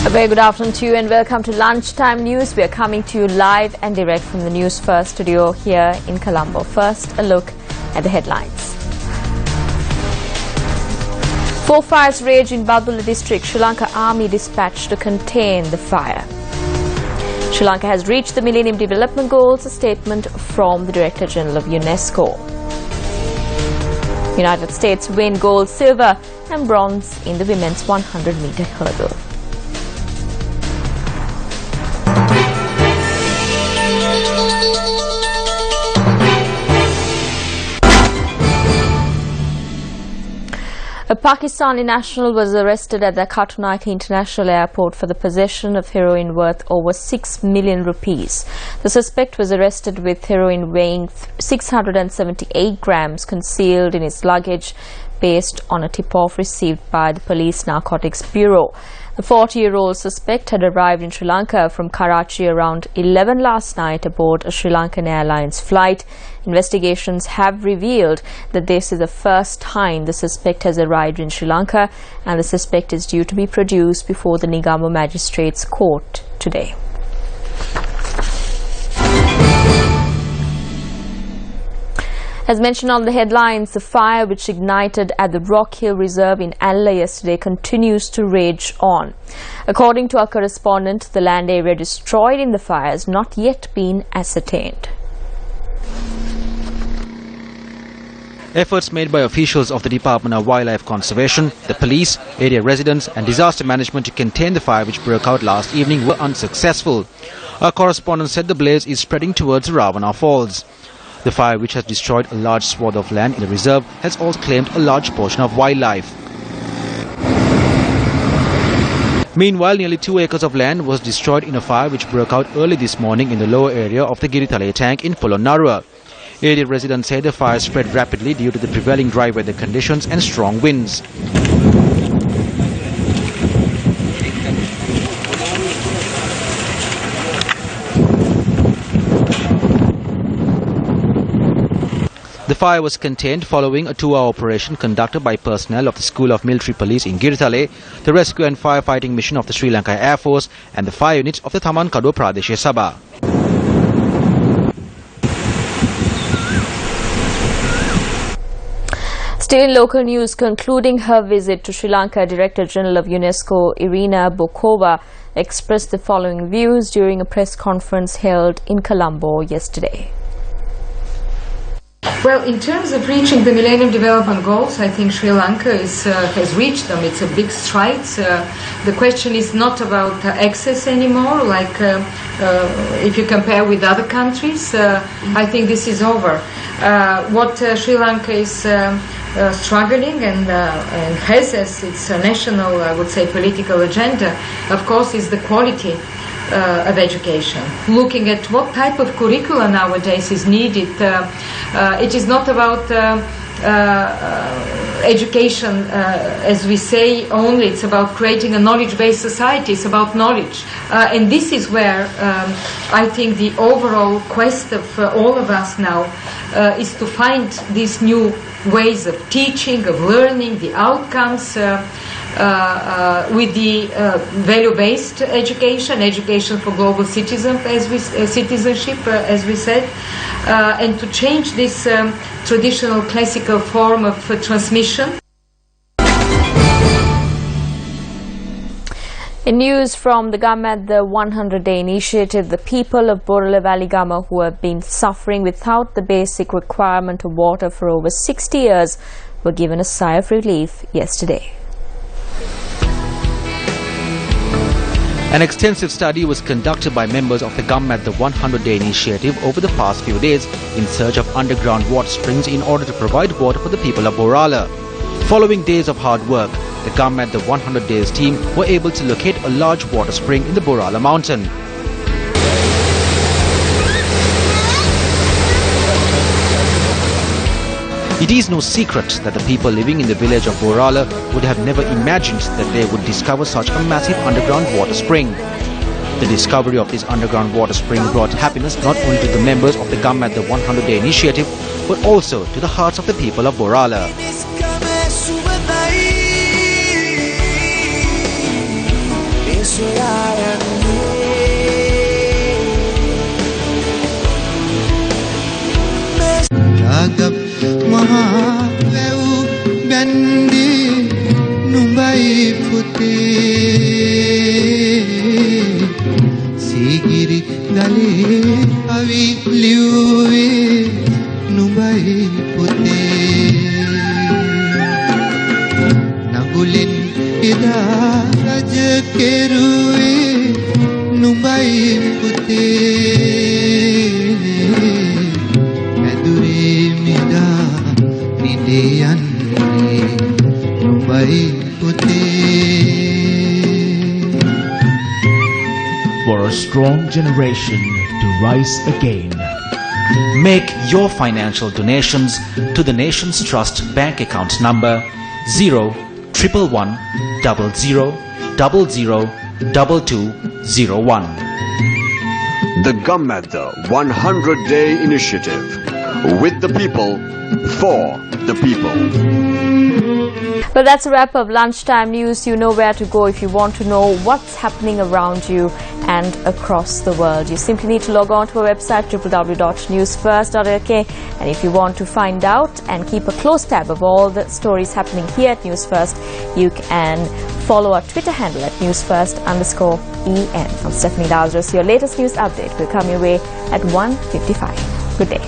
A very good afternoon to you and welcome to Lunchtime News. We are coming to you live and direct from the News1st studio here in Colombo. First, a look at the headlines. 4 fires rage in Badulla district. Sri Lanka Army dispatched to contain the fire. Sri Lanka has reached the Millennium Development Goals, a statement from the Director General of UNESCO. United States win gold, silver and bronze in the women's 100-meter hurdle. A Pakistani national was arrested at the Katunaika International Airport for the possession of heroin worth over 6 million rupees. The suspect was arrested with heroin weighing 678 grams concealed in his luggage based on a tip-off received by the Police Narcotics Bureau. The 40-year-old suspect had arrived in Sri Lanka from Karachi around 11 last night aboard a Sri Lankan Airlines flight. Investigations have revealed that this is the first time the suspect has arrived in Sri Lanka, and the suspect is due to be produced before the Nigama Magistrates Court today. As mentioned on the headlines, the fire which ignited at the Rock Hill Reserve in Alla yesterday continues to rage on. According to our correspondent, the land area destroyed in the fire has not yet been ascertained. Efforts made by officials of the Department of Wildlife Conservation, the police, area residents and disaster management to contain the fire which broke out last evening were unsuccessful. Our correspondent said the blaze is spreading towards Ravana Falls. The fire, which has destroyed a large swath of land in the reserve, has also claimed a large portion of wildlife. Meanwhile, nearly 2 acres of land was destroyed in a fire which broke out early this morning in the lower area of the Giritale tank in Polonnarua. Area residents say the fire spread rapidly due to the prevailing dry weather conditions and strong winds. The fire was contained following a 2-hour operation conducted by personnel of the School of Military Police in Giritale, the Rescue and Firefighting Mission of the Sri Lanka Air Force and the fire units of the Tamankadua Pradeshiya Sabha. Still in local news, concluding her visit to Sri Lanka, Director General of UNESCO Irina Bokova expressed the following views during a press conference held in Colombo yesterday. Well, in terms of reaching the Millennium Development Goals, I think Sri Lanka has reached them. It's a big stride. The question is not about access anymore, like if you compare with other countries. I think this is over. What Sri Lanka is struggling and has as its national, I would say, political agenda, of course, is the quality of education. Looking at what type of curricula nowadays is needed, it is not about education, as we say, only. It's about creating a knowledge-based society. It's about knowledge. And this is where I think the overall quest of all of us now is to find these new ways of teaching, of learning, the outcomes, with the value-based education for global citizenship, as we said, and to change this traditional classical form of transmission. In news from the Gamma, the 100-day initiative, the people of Borala Valley Gamma who have been suffering without the basic requirement of water for over 60 years were given a sigh of relief yesterday. An extensive study was conducted by members of the Gamma at the 100-day initiative over the past few days in search of underground water springs in order to provide water for the people of Borala. Following days of hard work, the Gamma at the 100 Days team were able to locate a large water spring in the Borala mountain. It is no secret that the people living in the village of Borala would have never imagined that they would discover such a massive underground water spring. The discovery of this underground water spring brought happiness not only to the members of the Gamma at the 100-day initiative, but also to the hearts of the people of Borala. Soy Sigiri gale avi liuwe nubai pute nagulin ida raj keruwe nubai pute madure mida nideyanne nubai pute. For a strong generation to rise again. Make your financial donations to the Nation's Trust bank account number 01100002201. The Gammadda 100-day initiative. With the people, for the people. Well, that's a wrap of Lunchtime News. You know where to go if you want to know what's happening around you and across the world. You simply need to log on to our website www.Newsfirst.lk, and if you want to find out and keep a close tab of all the stories happening here at News First, you can follow our Twitter handle at Newsfirst_EN. I'm Stephanie Lazarus. Your latest news update will come your way at 1:55. Good day.